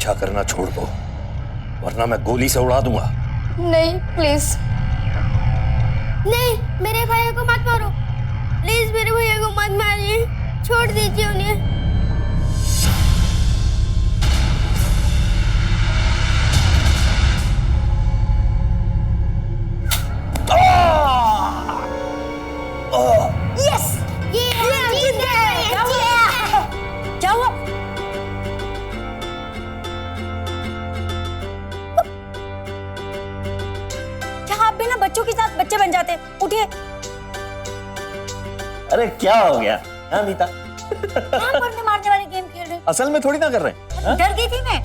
पीछा करना छोड़ दो, वरना मैं गोली से उड़ा दूंगा। नहीं प्लीज, नहीं, मेरे भैया को मत मारो प्लीज, मेरे भैया को मत मारिए, छोड़ दीजिए उन्हें। यस, ये जीत गए। क्या हुआ? क्या आप भी ना बच्चों के साथ बच्चे बन जाते? उठिए। अरे क्या हो गया मीता? कहाँ मरने मारने वाले गेम खेल रहे? असल में थोड़ी ना कर रहे हैं। डर गई थी मैं।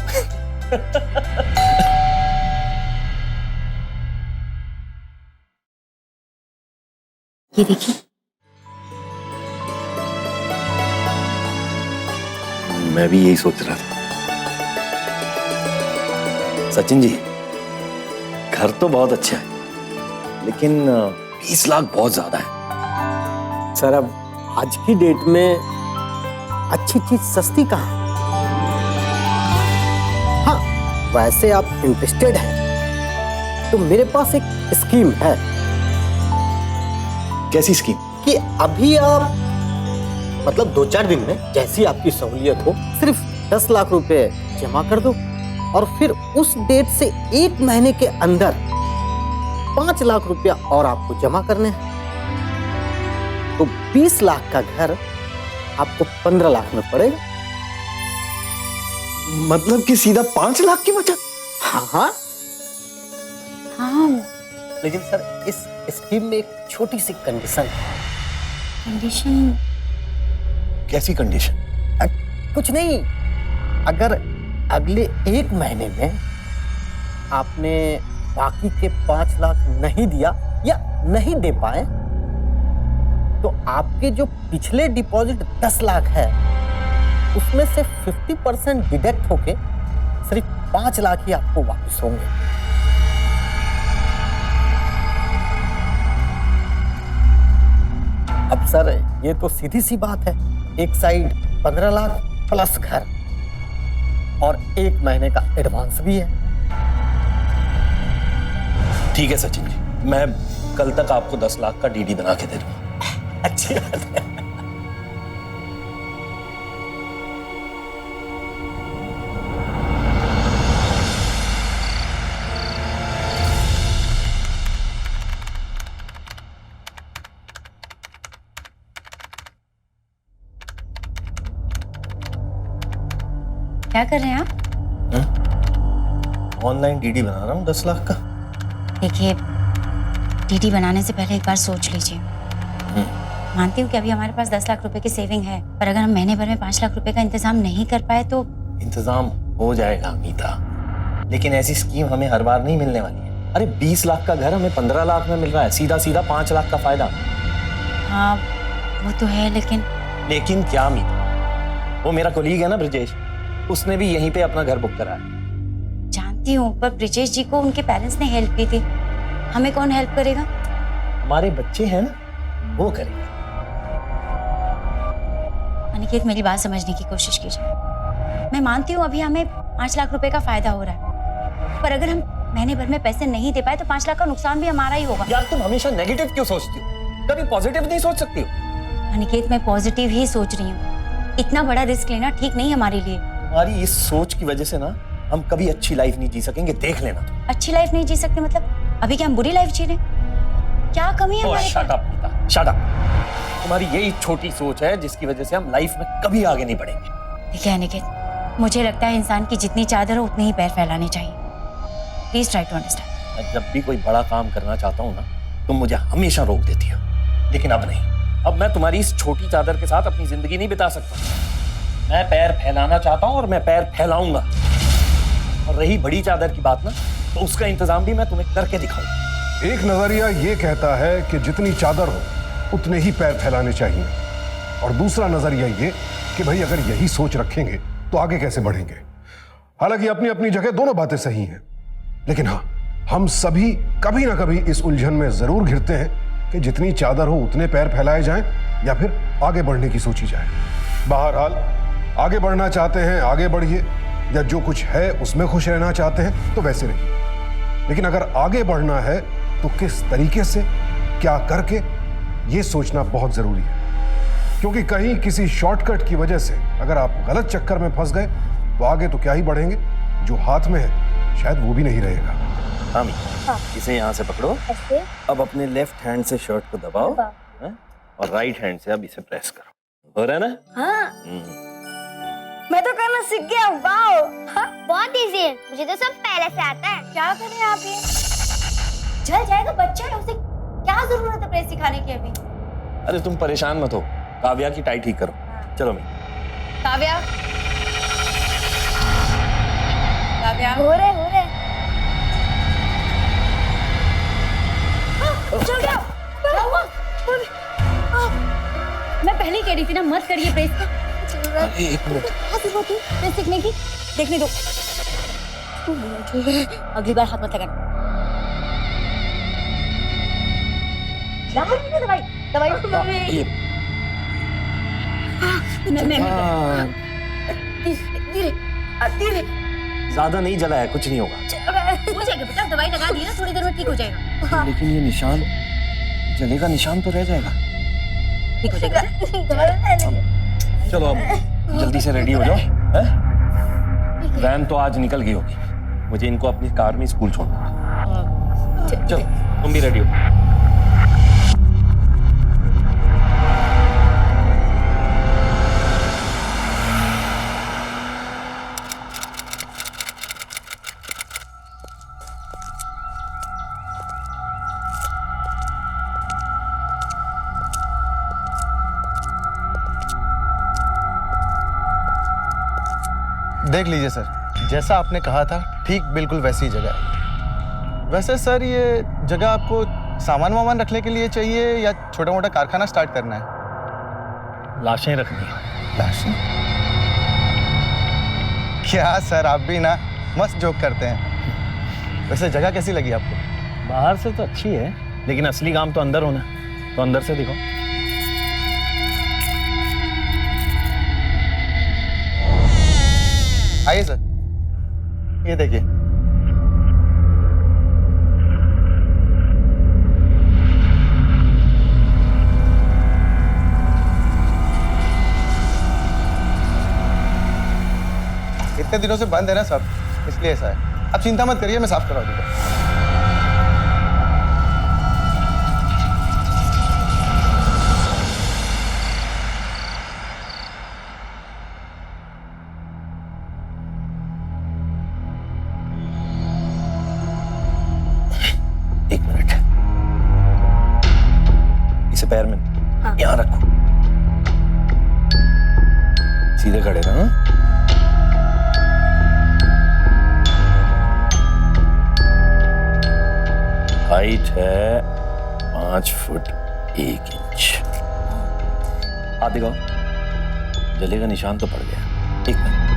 ये देखिए, मैं भी यही सोच रहा था। सचिन जी, घर तो बहुत अच्छा है, लेकिन 20 लाख बहुत ज्यादा है। सर, अब आज की डेट में अच्छी चीज सस्ती कहाँ? हाँ, वैसे आप इंटरेस्टेड हैं तो मेरे पास एक स्कीम है। कैसी स्कीम? कि अभी आप मतलब 2-4 दिन में जैसी आपकी सहूलियत हो, सिर्फ 10 लाख रुपए जमा कर दो और फिर उस डेट से 1 महीने के अंदर 5 लाख रुपया और आपको जमा करने हैं। तो 20 लाख का घर आपको 15 लाख में पड़ेगा। मतलब कि सीधा 5 लाख की बचत? हाँ हाँ। हाँ। लेकिन सर, इस स्कीम में एक छोटी सी कंडीशन है। कंडीशन? कैसी कंडीशन? कुछ नहीं, अगर अगले 1 महीने में आपने बाकी के 5 लाख नहीं दिया या नहीं दे पाए तो आपके जो पिछले डिपॉजिट 10 लाख है उसमें से 50% डिडक्ट होके सिर्फ 5 लाख ही आपको वापस होंगे। अब सर, ये तो सीधी सी बात है। एक साइड 15 लाख प्लस घर और 1 महीने का एडवांस भी है। ठीक है सचिन जी, मैं कल तक आपको 10 लाख का डीडी बना के दे दूंगा। अच्छी बात है। क्या कर रहे हैं आप? ऑनलाइन डीडी बना रहा हूँ 10 लाख का। देखिए, डीडी बनाने से पहले एक बार सोच लीजिए। मानती हूँ कि अभी हमारे पास 10 लाख रुपए की सेविंग है, पर अगर हम महीने भर में 5 लाख रुपए का इंतजाम नहीं कर पाए तो? इंतजाम हो जाएगा मीता, लेकिन ऐसी स्कीम हमें हर बार नहीं मिलने वाली है। अरे 20 लाख का घर हमें 15 लाख में मिल रहा है, सीधा सीधा 5 लाख का फायदा। हाँ वो तो है, लेकिन क्या मीता? वो मेरा कोलीग है ना ब्रिजेश, उसने भी यहीं पे अपना घर बुक करा है। जानती हूँ, पर ब्रिजेश जी को उनके पेरेंट्स ने हेल्प की थी, हमें कौन हेल्प करेगा? हमारे बच्चे हैं ना, वो करेगा। अनिकेत, मेरी बात समझने की कोशिश कीजिए। मैं मानती हूँ अभी हमें 5 लाख रुपए का फायदा हो रहा है, पर अगर हम महीने भर में पैसे नहीं दे पाए तो 5 लाख का नुकसान भी हमारा ही होगा। यार तुम हमेशा नेगेटिव क्यों सोचती हो? कभी पॉजिटिव नहीं सोच सकती हो? अनिकेत, मैं पॉजिटिव ही सोच रही हूँ। इतना बड़ा रिस्क लेना ठीक नहीं हमारे लिए। हमारी इस सोच की वजह से ना हम कभी अच्छी लाइफ नहीं जी सकेंगे, देख लेना। अच्छी लाइफ नहीं जी सकते मतलब? अभी क्या हम बुरी लाइफ जी रहे हैं? क्या कमी है हमारे? शट अप मीता, शट अप। तुम्हारी यही छोटी सोच है जिसकी वजह से हम लाइफ में कभी आगे नहीं बढ़ेंगे। देखिए अनिकेत, मुझे लगता है इंसान की जितनी चादर हो उतने ही पैर फैलाने चाहिए। Please try to understand. मैं जब भी कोई बड़ा काम करना चाहता हूँ ना, तुम मुझे हमेशा रोक देती हो, लेकिन अब नहीं। अब मैं तुम्हारी इस छोटी चादर के साथ अपनी जिंदगी नहीं बिता सकता। मैं पैर फैलाना चाहता हूँ और मैं पैर फैलाऊंगा। और रही बड़ी चादर की बात ना, तो उसका इंतजाम भी मैं तुम्हें करके दिखाऊंगा। एक नजरिया ये कहता है कि जितनी चादर हो उतने ही पैर फैलाने चाहिए, और दूसरा नजरिया ये कि भाई अगर यही सोच रखेंगे तो आगे कैसे बढ़ेंगे। हालांकि अपनी अपनी जगह दोनों बातें सही हैं, लेकिन हाँ, हम सभी कभी ना कभी इस उलझन में जरूर घिरते हैं कि जितनी चादर हो उतने पैर फैलाए जाएं या फिर आगे बढ़ने की सोची जाए। बहरहाल, आगे बढ़ना चाहते हैं आगे बढ़िए, या जो कुछ है उसमें खुश रहना चाहते हैं तो वैसे रहिए, लेकिन अगर आगे बढ़ना है तो किस तरीके से, क्या करके, ये सोचना बहुत जरूरी है। क्योंकि कहीं किसी शॉर्टकट की वजह से अगर आप गलत चक्कर में फंस गए तो आगे तो क्या ही बढ़ेंगे, जो हाथ में है शायद वो भी नहीं रहेगा। हामी, इसे यहाँ से पकड़ो। ऐसे अब अपने लेफ्ट हैंड से शर्ट को दबाओ, हैं? और राइट हैंड से अब इसे प्रेस करो। हो रहा है ना? हाँ मैं तो करना सीख गया। वाओ बहुत इजी है, मुझे तो सब पहले से आता है। क्या कर रहे हैं आप ये? जल जाएगा, बच्चा है, उसे क्या जरूरत है प्रेस सिखाने की अभी? अरे तुम परेशान मत हो, काव्या की टाई ठीक करो। चलो मैं काव्या, काव्या, हो रहे चल गया। क्या हुआ? मैं पहले ही कह रही थी ना मत करिए प्रेस। अरे एक मिनट, प्रेस सीखने की देखने दो, अगली बार हाथ मत लगाना। दवाई दवाई ये मैं हाँ, धीरे धीरे ज्यादा नहीं जला है, कुछ नहीं होगा। हो जाएगा बेटा, दवाई लगा दी ना, थोड़ी देर में ठीक हो जाएगा। लेकिन ये निशान, जलेगा निशान तो रह जाएगा। ठीक हो जाएगा। चलो अब जल्दी से रेडी हो जाओ, हैं? वैन तो आज निकल गई होगी, मुझे इनको अपनी कार में स्कूल छोड़ना है। चलो तुम भी रेडी हो। देख लीजिए सर, जैसा आपने कहा था ठीक बिल्कुल वैसी ही जगह है। वैसे सर ये जगह आपको सामान वामान रखने के लिए चाहिए या छोटा मोटा कारखाना स्टार्ट करना है? लाशें रखनी है। लाशें? क्या सर, आप भी ना मस्त जोक करते हैं। वैसे जगह कैसी लगी आपको? बाहर से तो अच्छी है, लेकिन असली काम तो अंदर होना, तो अंदर से दिखाओ। आइए सर, ये देखिए। इतने दिनों से बंद है ना सब, इसलिए ऐसा है। अब चिंता मत करिए, मैं साफ करवा दूंगा। एक मिनट, इसे पैर में यहाँ रखो, सीधे खड़े रहो। हाइट है 5 फुट 1 इंच। हाथ दिखाओ, जलेगा निशान तो पड़ गया। एक मिनट,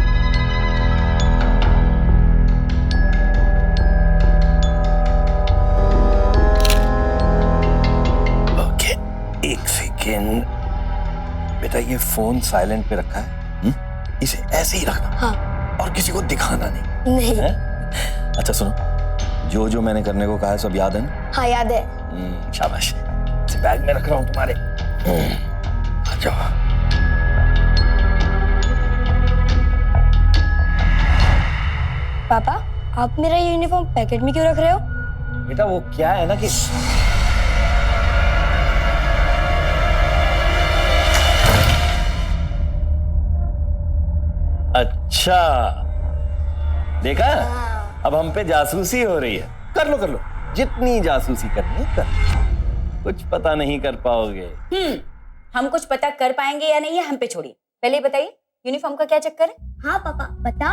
ओके, एक सेकेंड। बेटा ये फोन साइलेंट पे रखा है, इसे ऐसे ही रखना। हाँ। और किसी को दिखाना नहीं। नहीं। अच्छा सुनो, जो जो मैंने करने को कहा है सब याद है ना? हाँ याद है। शाबाश, इसे बैग में रख रहा हूँ तुम्हारे। आ जाओ। पापा आप मेरा यूनिफॉर्म पैकेट में क्यों रख रहे हो? बेटा वो क्या है ना कि अच्छा देखा, अब हम पे जासूसी हो रही है। कर लो जितनी जासूसी करनी है कर लो। कुछ पता नहीं कर पाओगे। हम कुछ पता कर पाएंगे या नहीं है हम पे छोड़िए, पहले बताइए यूनिफॉर्म का क्या चक्कर है? हाँ पापा बता।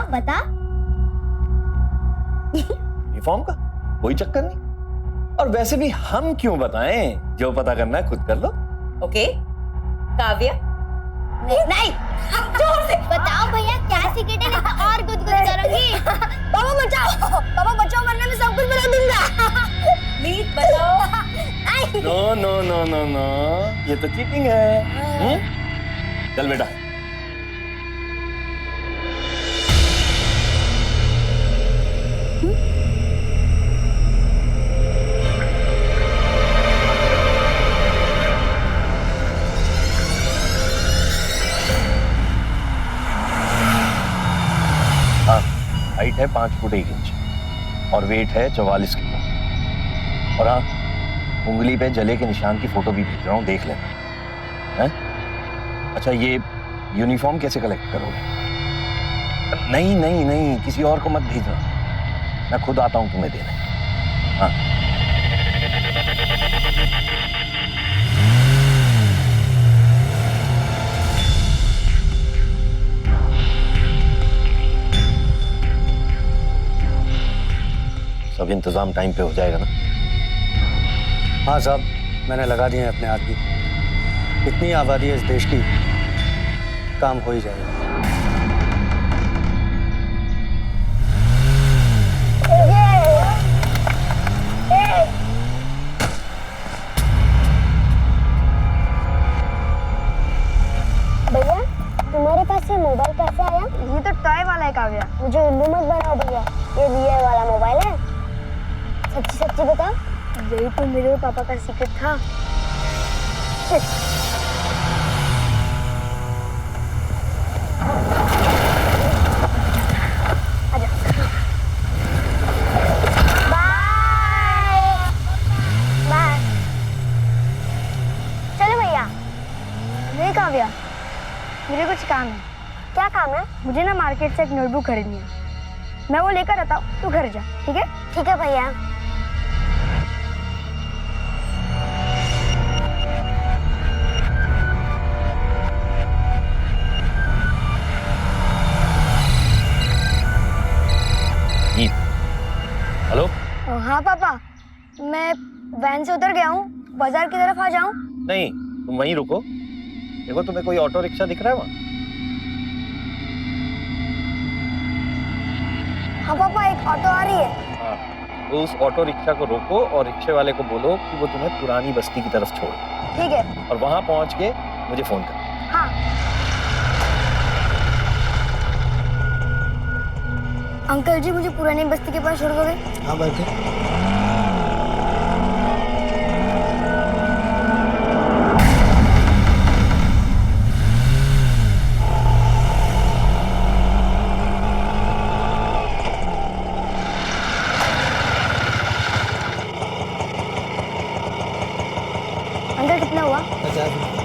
यूनिफॉर्म का कोई चक्कर नहीं, और वैसे भी हम क्यों बताएं, जो पता करना है खुद कर लो। ओके काव्या, नहीं जोर से बताओ भैया क्या सीक्रेट है, नहीं तो और गुदगुद करूंगी। पापा बचाओ वरना मैं सब कुछ बता दूंगा। प्लीज बताओ। नहीं। नो, ये तो चीटिंग है। चल बेटा, है 5 फुट 1 इंच और वेट है 44 किलो। और हाँ, उंगली पे जले के निशान की फोटो भी भेज रहा हूँ, देख लेना है? अच्छा, ये यूनिफॉर्म कैसे कलेक्ट करोगे? नहीं नहीं नहीं, किसी और को मत भेजना, मैं खुद आता हूँ तुम्हें देने। हाँ। सब इंतजाम टाइम पे हो जाएगा ना? हाँ साहब, मैंने लगा दिए हैं अपने आदमी। इतनी आबादी है इस देश की, काम हो ही जाएगा। भैया, तुम्हारे पास ये मोबाइल कैसे आया? ये तो टॉय वाला है काव्या। मुझे उल्लू मत बनाओ भैया, ये रियल वाला मोबाइल है। सच्ची सच्ची बताओ, यही तो मेरे और पापा का सीक्रेट था। आजा। Bye bye. चलो भैया। नहीं काव्या, मुझे कुछ काम है। क्या काम है? मुझे ना मार्केट से एक नोटबुक खरीदनी है, मैं वो लेकर आता हूँ, तू घर जा। ठीक है? ठीक है भैया। हेलो? हाँ पापा, मैं वैन से उतर गया हूँ, बाजार की तरफ आ जाऊँ? नहीं, तुम वहीं रुको। देखो, तुम्हें कोई ऑटो रिक्शा दिख रहा है वहाँ? हाँ पापा, एक ऑटो आ रही है। हाँ, तो उस ऑटो रिक्शा को रोको और रिक्शे वाले को बोलो कि वो तुम्हें पुरानी बस्ती की तरफ छोड़। ठीक है। और वहां पहुंच के मुझे फोन कर। हाँ। अंकल जी, मुझे पुरानी बस्ती के पास छोड़ दोगे? हाँ बैठे। अंकल, कितना हुआ? 50।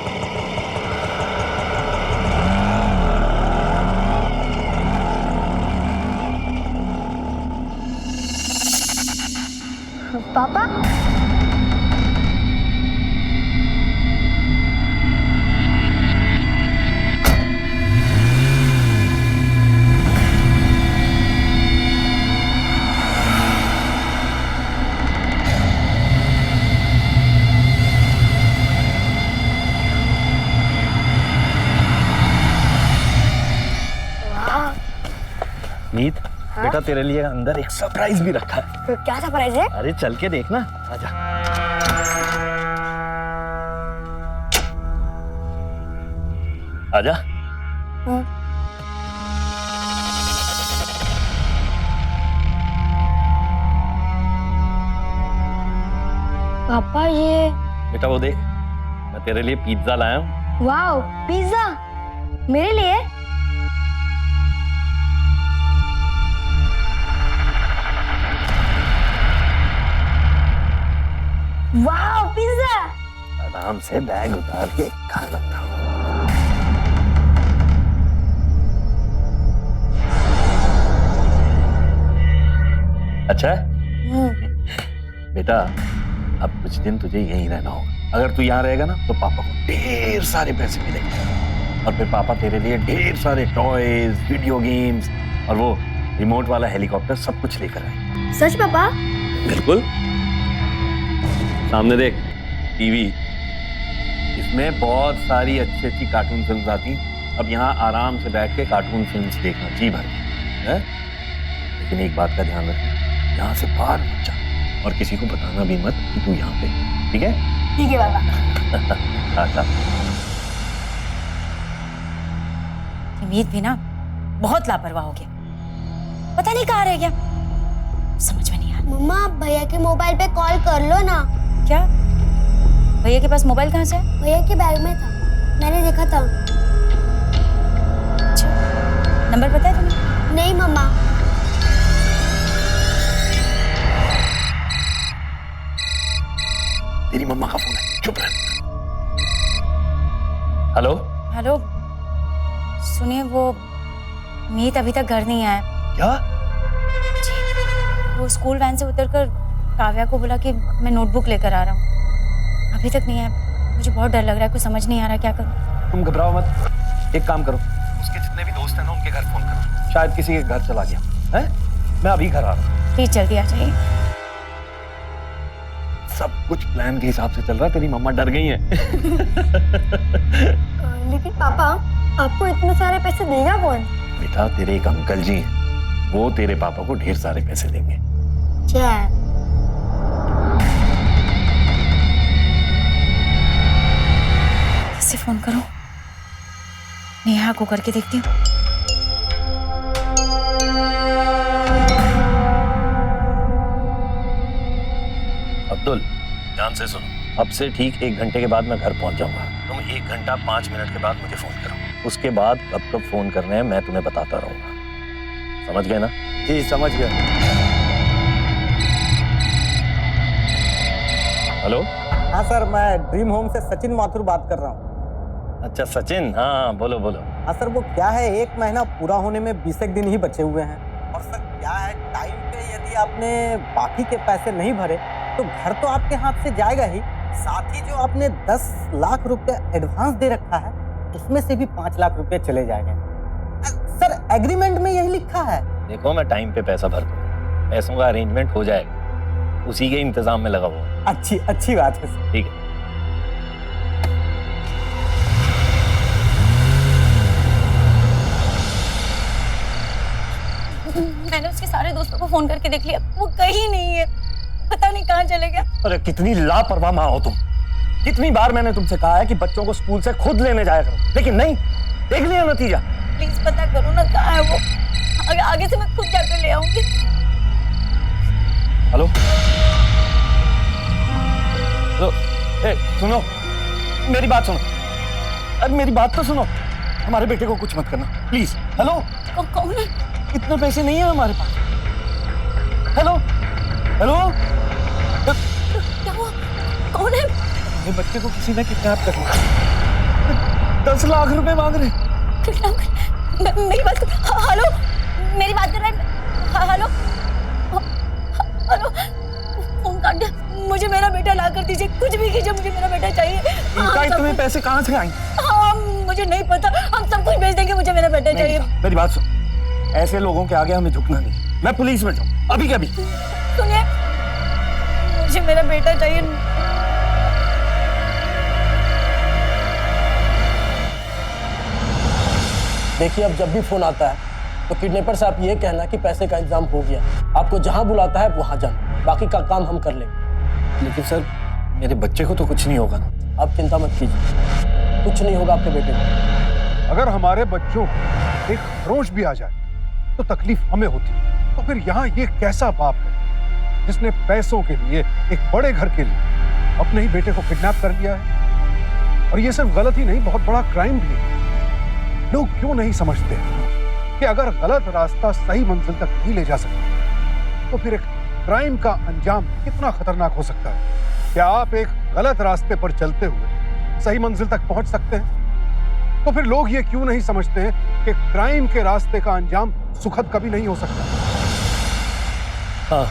पापा? मीत, बेटा तेरे लिए अंदर एक सरप्राइज भी रखा है। तो क्या सरप्राइज है? अरे चल के देखना, आजा। आजा। पापा, ये बेटा वो देख, मैं तेरे लिए पिज्जा लाया हूँ। वाओ, पिज्जा मेरे लिए? Wow, pizza! आराम से बैग उतार के खा सकता हूँ। अच्छा है? बेटा, अब कुछ दिन तुझे यहीं रहना होगा। अगर तू यहाँ रहेगा ना तो पापा को ढेर सारे पैसे मिलेंगे और फिर पापा तेरे लिए ढेर सारे टॉयज, वीडियो गेम्स और वो रिमोट वाला हेलीकॉप्टर सब कुछ लेकर आए। सच पापा? बिल्कुल। सामने देख, टीवी, इसमें बहुत सारी अच्छी अच्छी कार्टून फिल्म्स आती। अब यहाँ आराम से बैठ के कार्टून फिल्म्स देखना जी भर के, है? लेकिन एक बात का ध्यान रखना, यहाँ से बाहर मत जा और किसी को बताना भी मत कि तू यहाँ पे, ठीक है? ठीक है पापा। अच्छा। मीत भी ना बहुत लापरवाह हो गया, पता नहीं कहाँ रह गया, समझ में नहीं आ रहा। मम्मा, भैया के मोबाइल पे कॉल कर लो ना। क्या? भैया के पास मोबाइल कहाँ से है? भैया के बैग में था, मैंने देखा था। अच्छा, नंबर पता है तुम्हें? नहीं मम्मा। तेरी मम्मा का फोन है, चुप रह। हेलो हेलो, सुनिए, वो मीत अभी तक घर नहीं आया। क्या? वो स्कूल वैन से उतरकर काव्या को बोला कि मैं नोटबुक लेकर आ रहा हूँ, अभी तक नहीं आया। मुझे बहुत डर लग रहा है, कुछ समझ नहीं आ रहा क्या करूँ। तुम घबराओ मत, एक काम करो, उसके जितने भी दोस्त हैं ना उनके घर फोन करो, शायद किसी के घर चला गया है। मैं अभी घर आ रहा हूँ। प्लीज जल्दी आ जाइए। सब कुछ प्लान के हिसाब से चल रहा है, तेरी मम्मा डर गई है। लेकिन पापा, आपको इतने सारे पैसे देगा कौन? बेटा, तेरे एक अंकल जी हैं, वो तेरे पापा को ढेर सारे पैसे देंगे। क्या? किससे फोन करूं? नेहा को करके देखती हूँ। अब्दुल, ध्यान से सुनो, अब से ठीक 1 घंटे के बाद मैं घर पहुंच जाऊंगा। तुम 1 घंटा 5 मिनट के बाद मुझे फोन करो। उसके बाद कब कब फोन करने हैं मैं तुम्हें बताता रहूंगा, समझ गए ना? जी समझ गया। हेलो। हाँ सर, मैं ड्रीम होम से सचिन माथुर बात कर रहा हूँ। अच्छा सचिन, हाँ बोलो बोलो। हाँ सर, वो क्या है, 1 महीना पूरा होने में 20 एक दिन ही बचे हुए हैं। और सर क्या है, टाइम पे यदि आपने बाकी के पैसे नहीं भरे तो घर तो आपके हाथ से जाएगा ही, साथ ही जो आपने 10 लाख रुपए एडवांस दे रखा है उसमें से भी 5 लाख रुपए चले जाएंगे। सर एग्रीमेंट में यही लिखा है। देखो, मैं टाइम पे पैसा भर दूंगा, पैसों का अरेंजमेंट हो जाएगा, उसी के इंतजाम में लगा हुआ हूं। अच्छी बात है सर। ठीक है। मैंने उसके सारे दोस्तों को फोन करके देख लिया, वो कहीं नहीं है, पता नहीं कहाँ चले गया। अरे कितनी लापरवाह माँ हो तुम। कितनी बार मैंने तुमसे कहा है कि बच्चों को स्कूल से खुद लेने जाया करो, लेकिन नहीं, देख लिया नतीजा। प्लीज पता करो ना कहाँ है वो, आगे से मैं खुद जाकर ले आऊंगी। हेलो हेलो, ए, सुनो, मेरी बात सुनो, अरे मेरी बात तो सुनो, हमारे बेटे को कुछ मत करना प्लीज। हेलो, कौन है? इतने पैसे नहीं है हमारे पास। हेलो हेलो, क्या हुआ? कौन है? मेरे बच्चे को किसी ने किडनैप कर लिया, 10 लाख रुपए मांग रहे। मेरी बात हेलो, मेरी बात कर रहे हैं? हेलो हेलो, फोन काट दिया। मुझे मेरा बेटा ला कर दीजिए, कुछ भी कीजिए, मुझे मेरा बेटा चाहिए। इनका इतने पैसे कहाँ से आएंगे? हाँ, मुझे नहीं पता, हम सब कुछ भेज देंगे, मुझे मेरा बेटा चाहिए। मेरी बात सुन, ऐसे लोगों के आगे हमें झुकना नहीं। मैं पुलिस में जाऊँ अभी के अभी। सुनिए, मुझे मेरा बेटा चाहिए। देखिए, अब जब भी फोन आता है तो किडनैपर से आप ये कहना कि पैसे का इंतजाम हो गया, आपको जहां बुलाता है वहां जाना, बाकी का काम हम कर लेंगे। लेकिन सर, मेरे बच्चे को तो कुछ नहीं होगा ना? आप चिंता मत कीजिए, कुछ नहीं होगा आपके बेटे को। अगर हमारे बच्चों को एक खरोच भी आ जाए तो तकलीफ हमें होती है, तो फिर यहाँ ये कैसा बाप है जिसने पैसों के लिए, एक बड़े घर के लिए अपने ही बेटे को किडनैप कर लिया है? और ये सिर्फ गलत ही नहीं, बहुत बड़ा क्राइम भी है। लोग क्यों नहीं समझते कि अगर गलत रास्ता सही मंजिल तक नहीं ले जा सकता तो फिर एक क्राइम का अंजाम कितना खतरनाक हो सकता है? क्या आप एक गलत रास्ते पर चलते हुए सही मंजिल तक पहुंच सकते हैं? तो फिर लोग ये क्यों नहीं समझते हैं कि क्राइम के रास्ते का अंजाम सुखद कभी नहीं हो सकता? हाँ,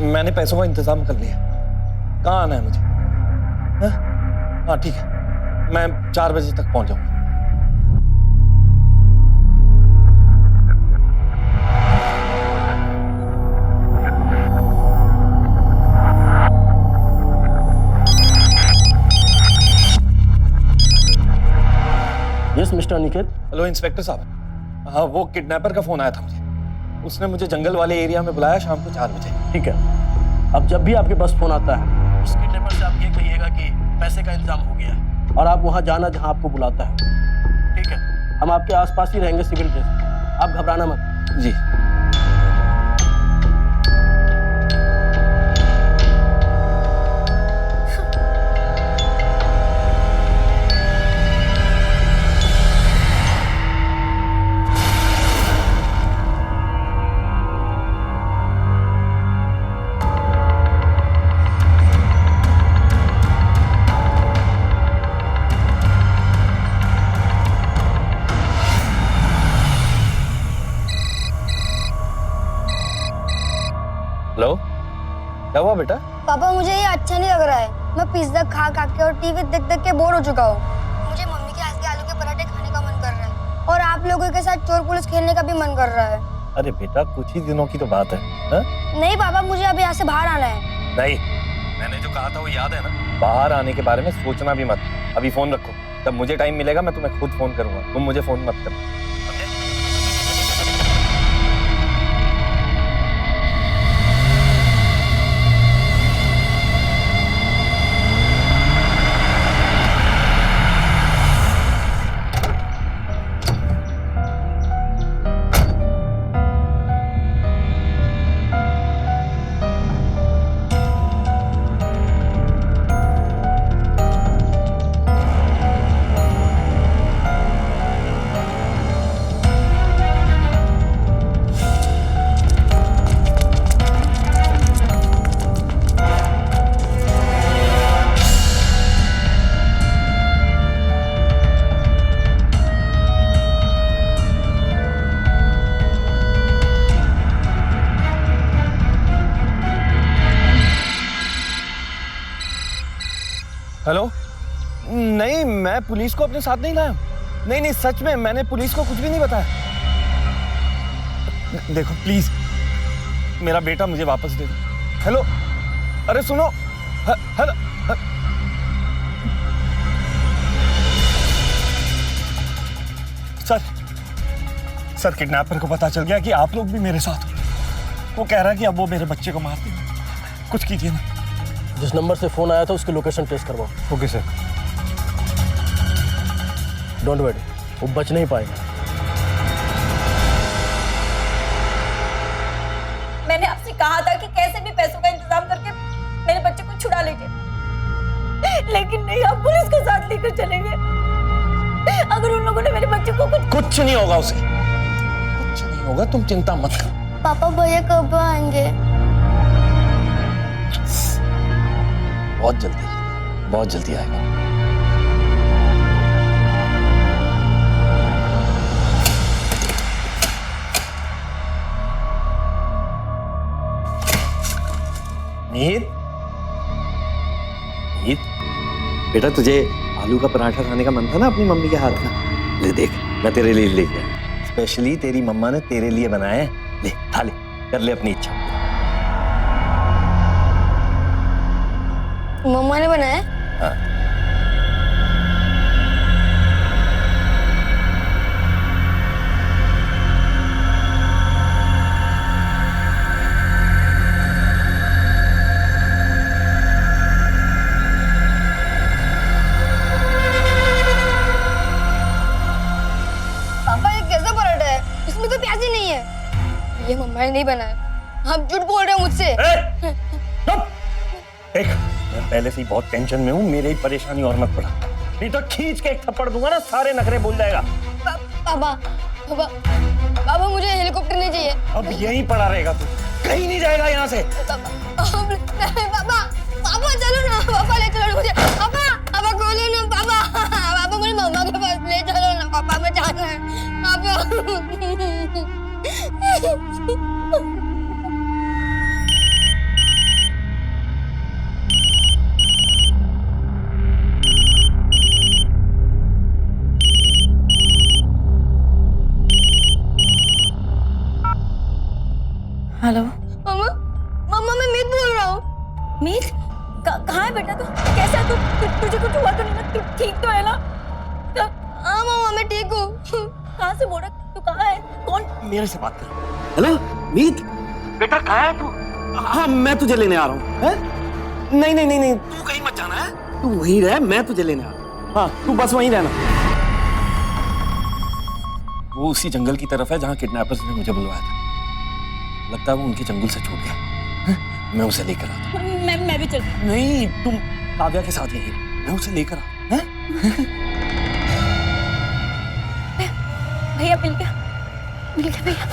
मैंने पैसों का इंतजाम कर लिया। कहाँ आना है मुझे? हाँ ठीक है, मैं 4 बजे तक पहुंच जाऊंगा। Yes mister Aniket. Hello inspector साहब, हाँ वो किडनैपर का फोन आया था मुझे, उसने मुझे जंगल वाले एरिया में बुलाया शाम को 4 बजे। ठीक है, अब जब भी आपके पास फोन आता है उस किडनैपर से आप ये कहिएगा कि पैसे का इंतजाम हो गया है और आप वहां जाना जहां आपको बुलाता है। ठीक है, हम आपके आसपास ही रहेंगे सिविल ड्रेस, आप घबराना मत। जी। क्या हुआ बेटा? पापा मुझे ये अच्छा नहीं लग रहा है। मैं पिज्जा खा खा के और टीवी देख देख के बोर हो चुका हूँ। मुझे मम्मी के हाथ के आलू के पराठे खाने का मन कर रहा है और आप लोगों के साथ चोर पुलिस खेलने का भी मन कर रहा है। अरे बेटा कुछ ही दिनों की तो बात है हा? नहीं पापा, मुझे अभी यहाँ से बाहर आना है। नहीं, मैंने जो कहा था वो याद है ना? बाहर आने के बारे में सोचना भी मत। अभी फोन रखो, जब मुझे टाइम मिलेगा मैं तुम्हें खुद फोन करूंगा, तुम मुझे फोन मत करो। हेलो? नहीं, मैं पुलिस को अपने साथ नहीं लाया। नहीं नहीं, सच में मैंने पुलिस को कुछ भी नहीं बताया। देखो प्लीज, मेरा बेटा मुझे वापस दे दो। हेलो, अरे सुनो, हेलो। सर किडनैपर को पता चल गया कि आप लोग भी मेरे साथ हो। वो कह रहा है कि अब वो मेरे बच्चे को मार देगा। कुछ कीजिए ना। जिस नंबर से फोन आया था उसकी लोकेशन ट्रेस करवाओ। Okay sir. डोंट वरी, वो बच नहीं पाएगा। मैंने आपसे कहा था कि कैसे भी पैसों का इंतजाम करके मेरे बच्चे को छुड़ा लीजिए, लेकिन नहीं, आप पुलिस को साथ लेकर चले गए। अगर उन लोगों ने मेरे बच्चे को कुछ नहीं होगा, उसे कुछ नहीं होगा, तुम चिंता मत करो। पापा भैया कब आएंगे? बहुत जल्दी आएगा। मीत, बेटा तुझे आलू का पराठा खाने का मन था ना अपनी मम्मी के हाथ का? ले देख, मैं तेरे लिए लेके आया। स्पेशली तेरी मम्मा ने तेरे लिए बनाया है। ले खा ले, कर ले अपनी इच्छा। मम्मा ने बनाया? हाँ। पापा ये कैसा पराठा है? इसमें तो प्याज ही नहीं है। ये मम्मा ने नहीं बनाया। आप झूठ बोल रहे हो मुझसे। देख, मैं पहले से ही बहुत टेंशन में हूँ, मेरी ही परेशानी और मत बढ़ा। नहीं तो खींच के एक थप्पड़ दूंगा ना, सारे नखरे भूल जाएगा। पापा मुझे हेलीकॉप्टर नहीं चाहिए। अब यहीं पड़ा रहेगा तू, कहीं नहीं जाएगा यहाँ से। पापा चलो ना, पापा ले चलो मुझे। पापा खोलो ना, पापा मुझे मम्मा के पास ले चलो ना। पापा मैं जाना है। पापा हेलो मम्मा मैं मीत बोल रहा हूँ। मीत, कहाँ है बेटा तू? कैसा है तू? तुझे कुछ हुआ तो नहीं ना? तू ठीक तो है ना? हाँ मम्मा मैं ठीक हूँ। कहाँ से बोल रहा? तू कहाँ है? कौन? मेरे से बात कर। हेलो मीत, बेटा कहाँ है तू? हाँ मैं तुझे लेने आ रहा हूँ। नहीं नहीं नहीं नहीं, तू कहीं मत जाना है, तू वहीं रह, मैं तुझे लेने आ रहा हूँ। हाँ तू बस वहीं रहना। वो उसी जंगल की तरफ है जहाँ किडनैपर्स ने मुझे बुलवाया था। लगता है वो उनके जंगल से छूट गया। मैं उसे लेकर आता हूँ। मैं भी चल। नहीं, तुम काव्या के साथ यही, मैं उसे लेकर आता हूँ। भैया मिल गया भैया।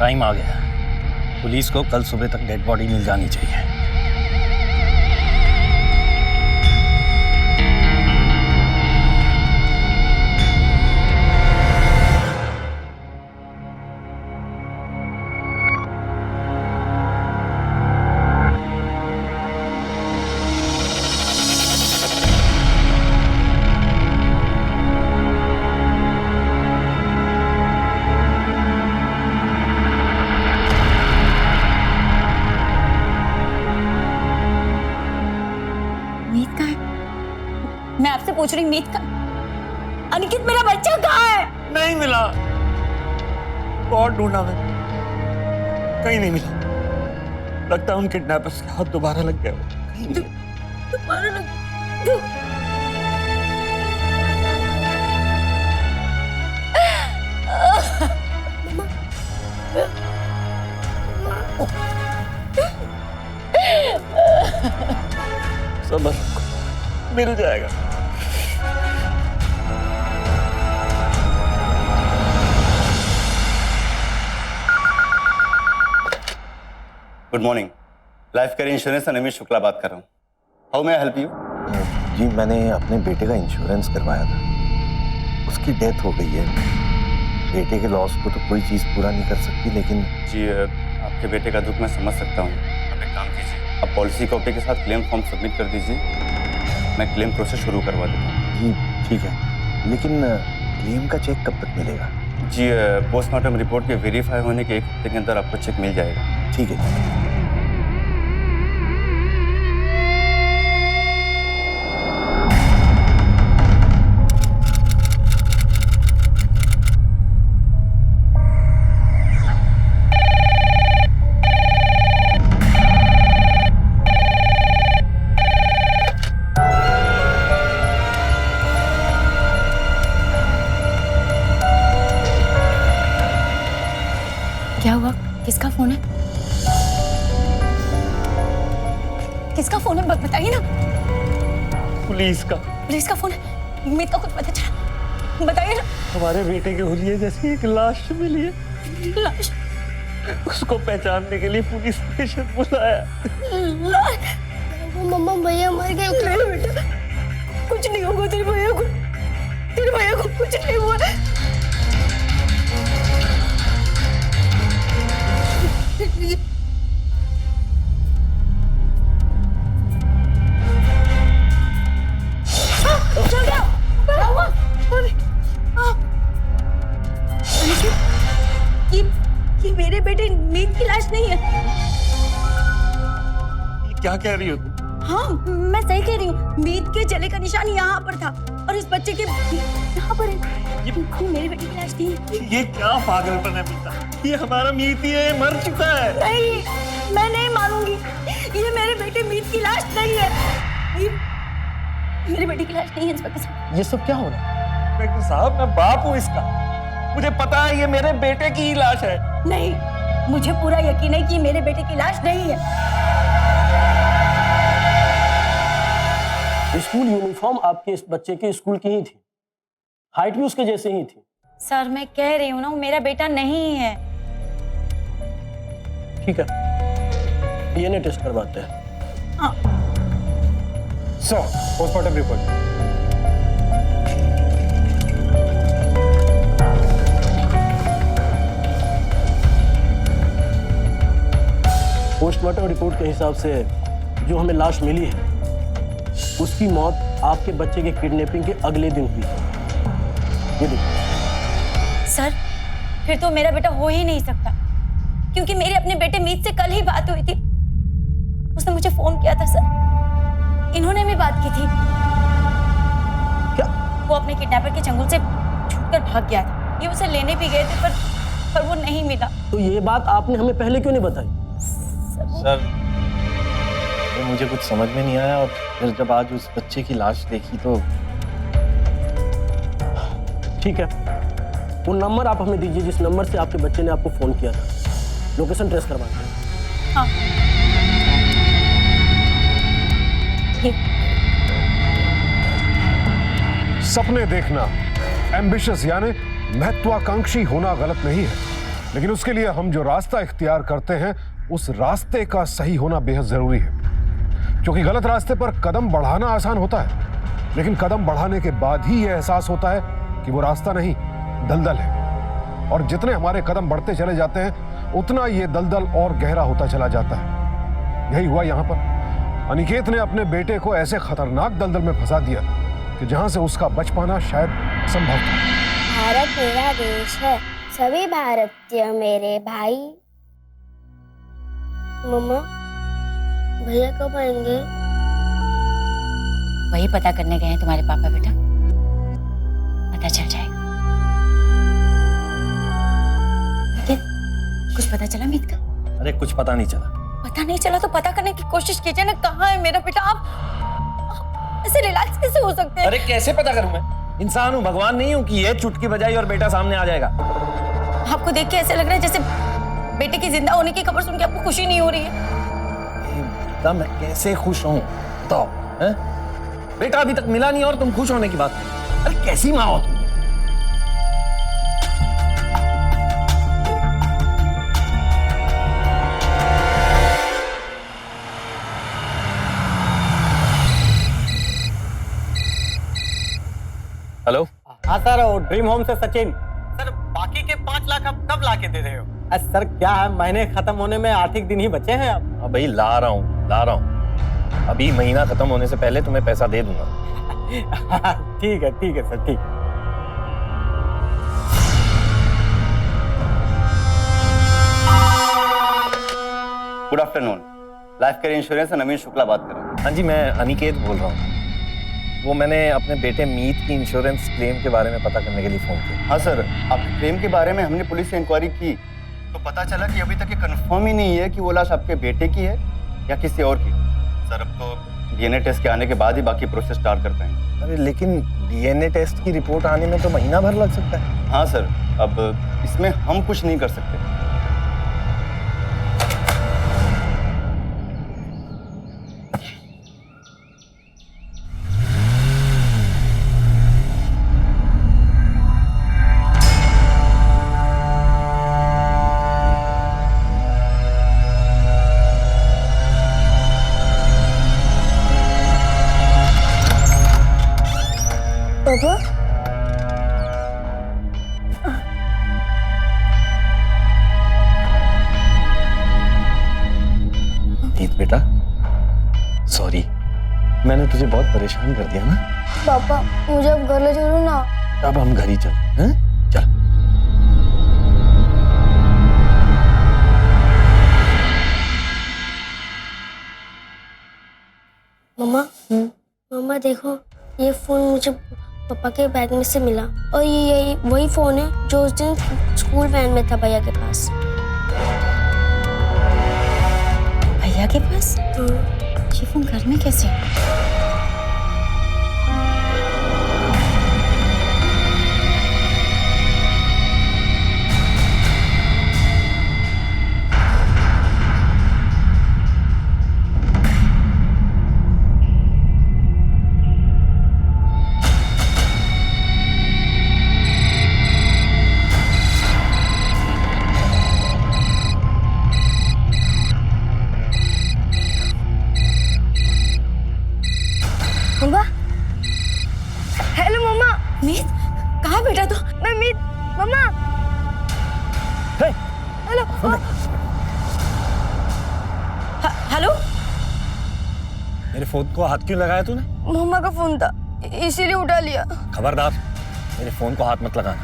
टाइम आ गया है। पुलिस को कल सुबह तक डेड बॉडी मिल जानी चाहिए। मीत कहाँ है? मैं आपसे पूछ रही हूँ, मीत कहाँ? अनिकेत मेरा बच्चा कहाँ है? नहीं मिला, बहुत ढूंढा मैंने, कहीं नहीं मिला। लगता है उन किडनैपर्स के हाथ दोबारा लग गया। कहीं नहीं मिला। तुम्हारा लग- सब्र रखो, मिल जाएगा। Good morning, life care insurance से नमित शुक्ला बात कर रहा हूँ। How may I help you? जी मैंने अपने बेटे का इंश्योरेंस करवाया था, उसकी डेथ हो गई है। बेटे के लॉस को तो कोई चीज़ पूरा नहीं कर सकती, लेकिन जी आपके बेटे का दुख मैं समझ सकता हूँ। आप एक काम कीजिए, आप पॉलिसी कॉपी के साथ क्लेम फॉर्म सबमिट कर दीजिए, मैं क्लेम प्रोसेस शुरू करवा देता हूँ। जी ठीक है, लेकिन क्लेम का चेक कब तक मिलेगा? जी पोस्टमार्टम रिपोर्ट के वेरीफाई होने के 1 हफ्ते के अंदर आपको चेक मिल जाएगा। ठीक है। क्या हुआ? किसका फोन है? किसका फोन है? बताइए ना। पुलिस का। पुलिस का फोन है? मीत का कुछ पता चला? बताइए ना। हमारे बेटे के हुलिये जैसी एक लाश मिली है, लाश? उसको पहचानने के लिए पुलिस स्टेशन बुलाया। लाश? मम्मा भैया मर गए। मेरे बेटा कुछ नहीं होगा, तेरे भैया को कुछ नहीं हुआ। ये मेरे बेटे मीत की लाश नहीं है। ये क्या कह रही हो तुम? हाँ मैं सही कह रही हूँ, मीत के जले का निशान यहाँ पर था और इस बच्चे के यहाँ पर है। ये मेरे बेटे की लाश नहीं है। ये क्या पागलपन है मीता? ये हमारा मीत ही है, ये मर चुका है। नहीं, मैं नहीं मानूंगी। ये मेरे बेटे मीत की लाश नहीं है। ये मेरे बेटे की लाश नहीं है इंस्पेक्टर साहब। ये सब क्या हो रहा है? इंस्पेक्टर साहब मैं बाप हूँ इसका, मुझे पता है ये मेरे बेटे की ही लाश है। नहीं, मुझे पूरा यकीन है कि ये मेरे बेटे की लाश नहीं है। स्कूल यूनिफॉर्म आपके इस बच्चे के स्कूल की ही थी, हाइट भी उसके जैसे ही थी। सर मैं कह रही हूँ ना, वो मेरा बेटा नहीं है। ठीक है, डीएनए टेस्ट करवाते हैं। हाँ। Sir postmortem report. Postmortem report के हिसाब से जो हमें लाश मिली है, उसकी मौत आपके बच्चे के किडनैपिंग के अगले दिन हुई। ये देखिए। सर फिर तो मेरा बेटा हो ही नहीं सकता, क्योंकि मेरे अपने बेटे मीत से कल ही बात हुई थी। उसने मुझे फोन किया था सर, इन्होंने भी बात की थी। क्या? वो अपने किडनैपर के चंगुल से छूटकर भाग गया था। ये उसे लेने भी गए थे पर वो नहीं मिला। तो ये बात आपने हमें पहले क्यों नहीं बताई? सर ये मुझे कुछ समझ में नहीं आया, और फिर जब आज उस बच्चे की लाश देखी तो ठीक है, वो नंबर आप हमें दीजिए जिस नंबर से आपके बच्चे ने आपको फोन किया था। लोकेशन ट्रेस करवाते हैं। हाँ। सपने देखना, एम्बिशियस यानी महत्वाकांक्षी होना गलत नहीं है, लेकिन उसके लिए हम जो रास्ता इख्तियार करते हैं उस रास्ते का सही होना बेहद जरूरी है। क्योंकि गलत रास्ते पर कदम बढ़ाना आसान होता है, लेकिन कदम बढ़ाने के बाद ही यह एहसास होता है कि वो रास्ता नहीं, दलदल है। और जितने हमारे कदम बढ़ते चले जाते हैं उतना ये दलदल और गहरा होता चला जाता है। यही हुआ यहाँ पर। अनिकेत ने अपने बेटे को ऐसे खतरनाक दलदल में फंसा दिया कि जहां से उसका बच पाना शायद असंभव था। भारत मेरा देश है, सभी भारतीय मेरे भाई। मम्मा, भैया कब आएंगे? वही पता करने गए हैं तुम्हारे पापा बेटा, पता चल जाएगा। कुछ पता चला मीत का? अरे कुछ पता नहीं चला। पता नहीं चला तो पता करने की कोशिश कीजिए ना, कहाँ है मेरा बेटा? आप ऐसे रिलैक्स कैसे हो सकते हैं? अरे कैसे पता करूं मैं? इंसान हूं, भगवान नहीं हूं कि ये चुटकी बजाई और बेटा सामने आ जाएगा। आपको देख के ऐसे लग रहा है जैसे बेटे की जिंदा होने की खबर सुन के आपको खुशी नहीं हो रही है। बेटा मैं कैसे खुश हूं बताओ? हैं? बेटा अभी तक मिला नहीं और तुम खुश होने की बात कर। अरे कैसी माँ हो तुम? हेलो। हाँ सर, वो ड्रीम होम से सचिन। सर बाकी के 5 लाख आप कब ला के दे रहे हो? सर क्या है, महीने खत्म होने में 8 दिन ही बचे हैं अब। हाँ भाई ला रहा हूँ। अभी महीना खत्म होने से पहले तुम्हें पैसा दे दूंगा। ठीक है सर, ठीक। Good afternoon, life care insurance से नवीन शुक्ला बात कर रहा हूँ। हाँ जी, मैं अनिकेत बोल रहा हूँ। वो मैंने अपने बेटे मीत की इंश्योरेंस क्लेम के बारे में पता करने के लिए फोन किया। हाँ सर, आपके क्लेम के बारे में हमने पुलिस से इंक्वायरी की तो पता चला कि अभी तक ये कंफर्म ही नहीं है कि वो लाश आपके बेटे की है या किसी और की। सर अब तो डीएनए टेस्ट के आने के बाद ही बाकी प्रोसेस स्टार्ट कर पाएंगे। अरे लेकिन डीएनए टेस्ट की रिपोर्ट आने में तो महीना भर लग सकता है। हाँ सर, अब इसमें हम कुछ नहीं कर सकते। पापा, मीत बेटा, सॉरी, मैंने तुझे बहुत परेशान कर दिया ना। पापा मुझे अब घर ले चलो ना। अब हम घर ही चल, हैं? चल। मम्मा, मम्मा देखो, ये फोन मुझे पापा के बैग में से मिला और ये वही फोन है जो उस दिन स्कूल वैन में था भैया के पास। भैया के पास? ये फोन घर में कैसे? मम्मा, हेलो मम्मा। मीत, कहाँ बेटा तू? मैं मीत। मम्मा, हेलो। हेलो? मेरे फोन को हाथ क्यों लगाया तूने? मम्मा का फोन था, इसीलिए उठा लिया। खबरदार, मेरे फोन को हाथ मत लगाना।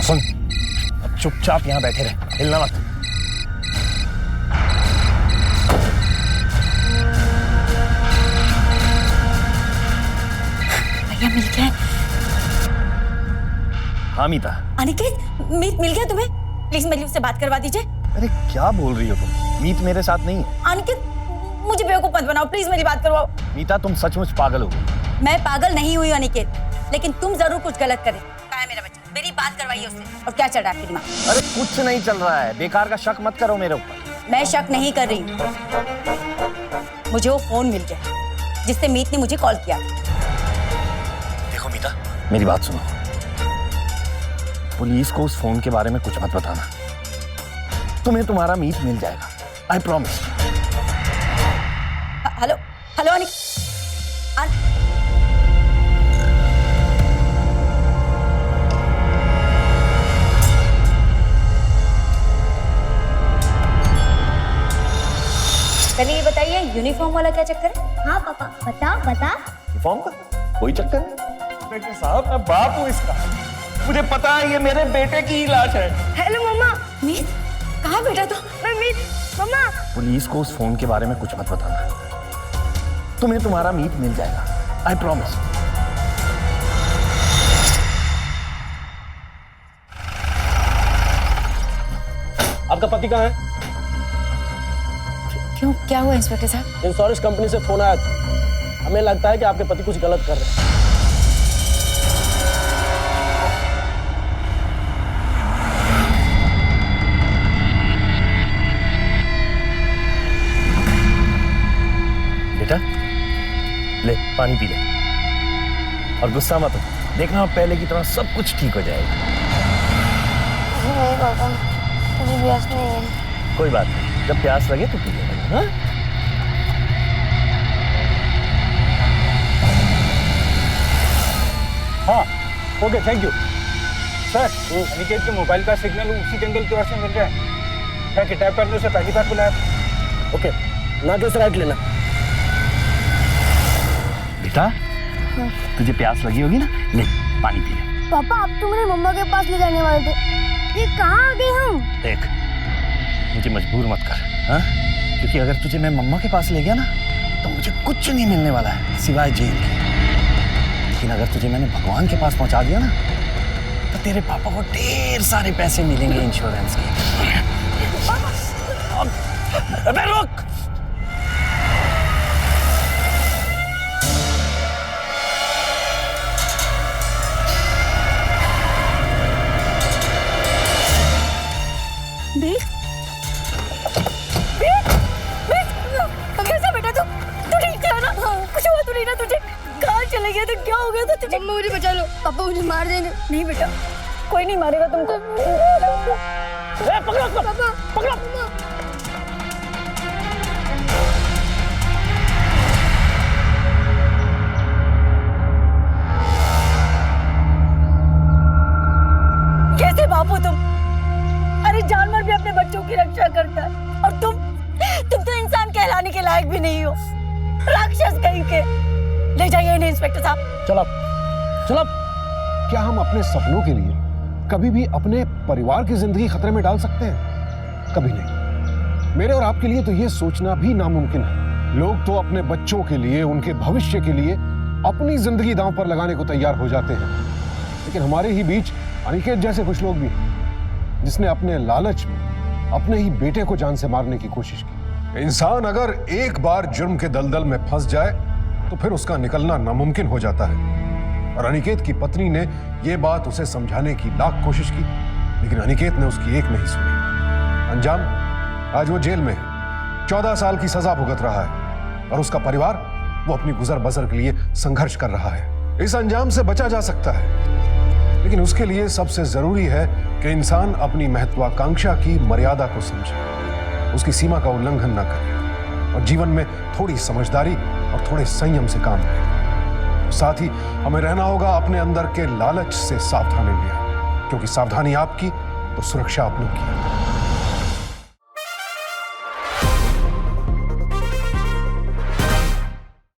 सुन, अब चुपचाप यहाँ बैठे रहे, हिलना मत। भैया मिल गया? हाँ मीता। अनिकेत, मीत मिल गया तुम्हें? प्लीज मेरी उससे बात करवा दीजिए। अरे क्या बोल रही हो तुम? मीत मेरे साथ नहीं है। अनिकेत, मुझे बेवकूफ मत बनाओ, प्लीज मेरी बात करवाओ। मीता तुम सचमुच पागल हो गई। मैं पागल नहीं हुई अनिकेत, लेकिन तुम जरूर कुछ गलत करे। कहाँ है मेरा बच्चा? मेरी बात करवाइए उससे। और क्या चल रहा है आपके दिमाग? अरे कुछ नहीं चल रहा है, बेकार का शक मत करो मेरे ऊपर। मैं शक नहीं कर रही। मुझे वो फोन मिल गया जिससे मीत ने मुझे कॉल किया। मेरी बात सुनो, पुलिस को उस फोन के बारे में कुछ मत बताना। तुम्हें तुम्हारा मीट मिल जाएगा, I promise. Hello hello Anik पहले ये बताइए, यूनिफॉर्म वाला क्या चक्कर है? हाँ पापा, बता बता। फॉर्म का कोई चक्कर नहीं। बेटे साहब, मैं बाप हूँ इसका, मुझे पता है ये मेरे बेटे की ही लाश है। हेलो मम्मा। मीत, कहाँ बेटा तू? मैं मीत। मम्मा। पुलिस को उस फोन के बारे में कुछ मत बताना। तुम्हें तुम्हारा मीट मिल जाएगा, आई प्रॉमिस। आपका पति कहाँ है? क्यों, क्या हुआ इंस्पेक्टर साहब? इंश्योरेंस कंपनी से फोन आया था। हमें लगता है कि आपके पति कुछ गलत कर रहे हैं। बेटा ले पानी पी ले और गुस्सा मत हो। देखना अब पहले की तरह सब कुछ ठीक हो जाएगा। नहीं पापा, मुझे प्यास नहीं है। कोई बात नहीं, जब प्यास लगे तो पी लेना। हाँ? हाँ, okay, thank you sir. Aniket के मोबाइल का सिग्नल उसी जंगल की ओर से मिल रहा है। मैं किडनैप करने से पहली बार बुलाया था। ओके, ना के राइट लेना। बेटा तुझे प्यास लगी होगी ना, ले पानी पी ले। पापा, अब तुम मुझे मम्मा के पास ले जाने वाले थे, ये कहाँ आ गए हम? देख, मुझे मजबूर मत कर, हाँ? क्योंकि अगर तुझे मैं मम्मा के पास ले गया ना तो मुझे कुछ नहीं मिलने वाला है सिवाय जेल के। लेकिन अगर तुझे मैंने भगवान के पास पहुंचा दिया ना तो तेरे पापा को ढेर सारे पैसे मिलेंगे इंश्योरेंस के। अबे रुक! कैसा बेटा तू ठीक है ना? कुछ हुआ तो नहीं ना तुझे? कहाँ चले गए थे, क्या हो गया था तुझे? मम्मा मुझे बचा लो, पापा मुझे मार देंगे। नहीं बेटा, कोई नहीं मारेगा तुमको। पकड़ो पापा, पकड़ो। कैसे बाप हो तुम? अरे जानवर भी अपने बच्चों की रक्षा करता है और तुम तो इंसान कहलाने के लायक भी नहीं हो। राक्षस कहीं के। ले जाइए इन्हें इंस्पेक्टर साहब। चलो चलो। क्या हम अपने सपनों के लिए कभी भी अपने परिवार की जिंदगी खतरे में डाल सकते हैं? कभी नहीं। मेरे और आपके लिए तो यह सोचना भी नामुमकिन है। लोग तो अपने बच्चों के लिए, उनके भविष्य के लिए अपनी जिंदगी दांव पर लगाने को तैयार हो जाते हैं। लेकिन हमारे ही बीच अनिकेत जैसे कुछ लोग भी हैं जिसने अपने लालच में अपने ही बेटे को जान से मारने की कोशिश की। इंसान अगर एक बार जुर्म के दलदल में फंस जाए तो फिर उसका निकलना नामुमकिन हो जाता है। और अनिकेत की पत्नी ने यह बात उसे समझाने की लाख कोशिश की, लेकिन अनिकेत ने उसकी एक नहीं सुनी। अंजाम, आज वो जेल में है, 14 साल की सजा भुगत रहा है और उसका परिवार वो अपनी गुजर बसर के लिए संघर्ष कर रहा है। इस अंजाम से बचा जा सकता है, लेकिन उसके लिए सबसे जरूरी है कि इंसान अपनी महत्वाकांक्षा की मर्यादा को समझे, उसकी सीमा का उल्लंघन न करे और जीवन में थोड़ी समझदारी और थोड़े संयम से काम ले। साथ ही हमें रहना होगा अपने अंदर के लालच से सावधानी लिया, क्योंकि सावधानी आपकी तो सुरक्षा अपनों की।